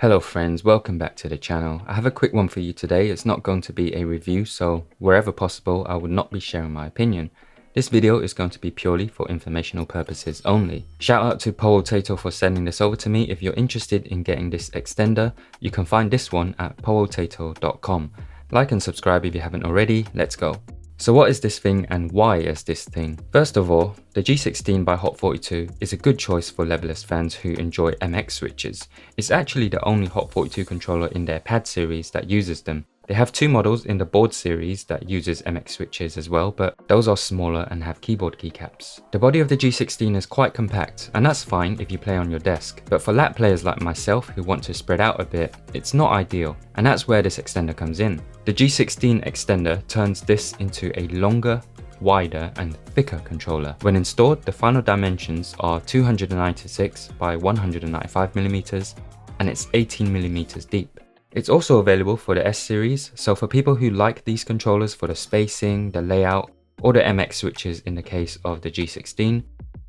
Hello friends, welcome back to the channel. I have a quick one for you today. It's not going to be a review, so wherever possible I will not be sharing my opinion. This video is going to be purely for informational purposes only. Shout out to Powotato for sending this over to me. If you're interested in getting this extender, you can find this one at powotato.com. Like and subscribe if you haven't already. Let's go. So what is this thing and why is this thing? First of all, the G16 by Haute42 is a good choice for leverless fans who enjoy MX switches. It's actually the only Haute42 controller in their pad series that uses them. They have two models in the board series that uses MX switches as well, but those are smaller and have keyboard keycaps. The body of the G16 is quite compact, and that's fine if you play on your desk, but for lap players like myself who want to spread out a bit, it's not ideal, and that's where this extender comes in. The G16 extender turns this into a longer, wider and thicker controller. When installed, the final dimensions are 296 by 195mm and it's 18mm deep. It's also available for the S series, so for people who like these controllers for the spacing, the layout, or the MX switches in the case of the G16,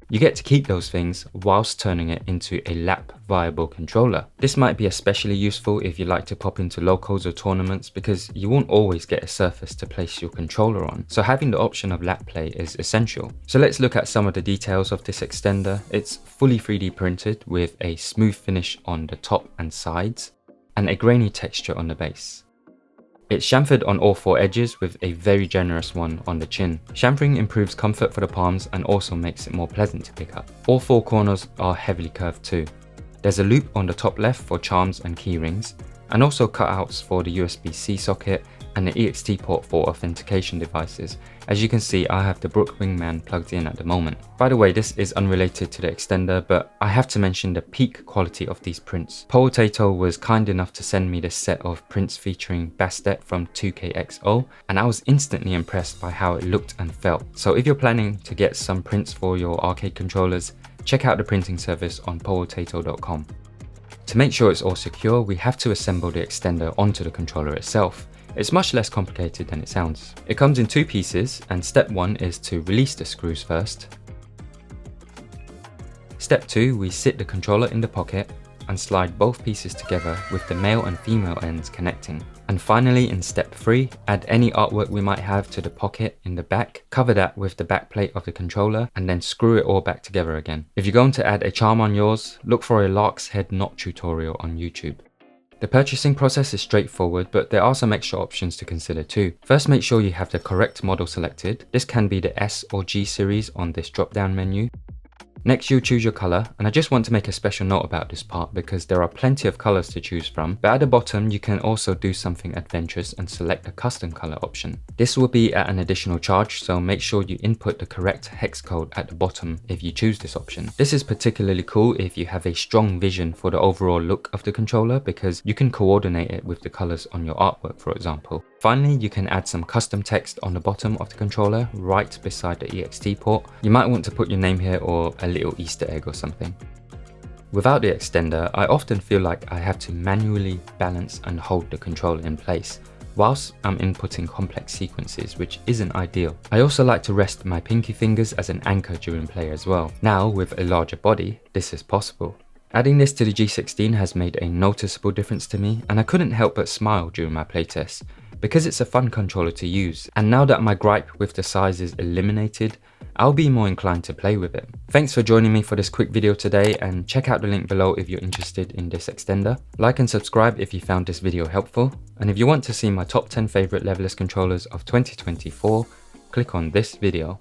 you get to keep those things whilst turning it into a lap viable controller. This might be especially useful if you like to pop into locals or tournaments because you won't always get a surface to place your controller on, so having the option of lap play is essential. So let's look at some of the details of this extender. It's fully 3D printed with a smooth finish on the top and sides and a grainy texture on the base. It's chamfered on all four edges with a very generous one on the chin. Chamfering improves comfort for the palms and also makes it more pleasant to pick up. All four corners are heavily curved too. There's a loop on the top left for charms and key rings, and also cutouts for the USB-C socket and the EXT port for authentication devices. As you can see, I have the Brook Wingman plugged in at the moment. By the way, this is unrelated to the extender, but I have to mention the peak quality of these prints. Powotato was kind enough to send me this set of prints featuring Bastet from 2KXO, and I was instantly impressed by how it looked and felt. So if you're planning to get some prints for your arcade controllers, check out the printing service on powotato.com. To make sure it's all secure, we have to assemble the extender onto the controller itself. It's much less complicated than it sounds. It comes in two pieces, and step one is to release the screws first. Step two, we sit the controller in the pocket and slide both pieces together with the male and female ends connecting. And finally, in step three, add any artwork we might have to the pocket in the back, cover that with the back plate of the controller, and then screw it all back together again. If you're going to add a charm on yours, look for a lark's head knot tutorial on YouTube. The purchasing process is straightforward, but there are some extra options to consider too. First, make sure you have the correct model selected. This can be the S or G series on this drop down menu. Next, you'll choose your color, and I just want to make a special note about this part because there are plenty of colors to choose from, but at the bottom you can also do something adventurous and select a custom color option. This will be at an additional charge, so make sure you input the correct hex code at the bottom if you choose this option. This is particularly cool if you have a strong vision for the overall look of the controller because you can coordinate it with the colors on your artwork, for example. Finally, you can add some custom text on the bottom of the controller right beside the EXT port. You might want to put your name here or a little Easter egg or something. Without the extender, I often feel like I have to manually balance and hold the controller in place whilst I'm inputting complex sequences, which isn't ideal. I also like to rest my pinky fingers as an anchor during play as well. Now, with a larger body, this is possible. Adding this to the G16 has made a noticeable difference to me, and I couldn't help but smile during my playtest because it's a fun controller to use, and now that my gripe with the size is eliminated, I'll be more inclined to play with it. Thanks for joining me for this quick video today, and check out the link below if you're interested in this extender. Like and subscribe if you found this video helpful, and if you want to see my top 10 favorite leverless controllers of 2024, click on this video.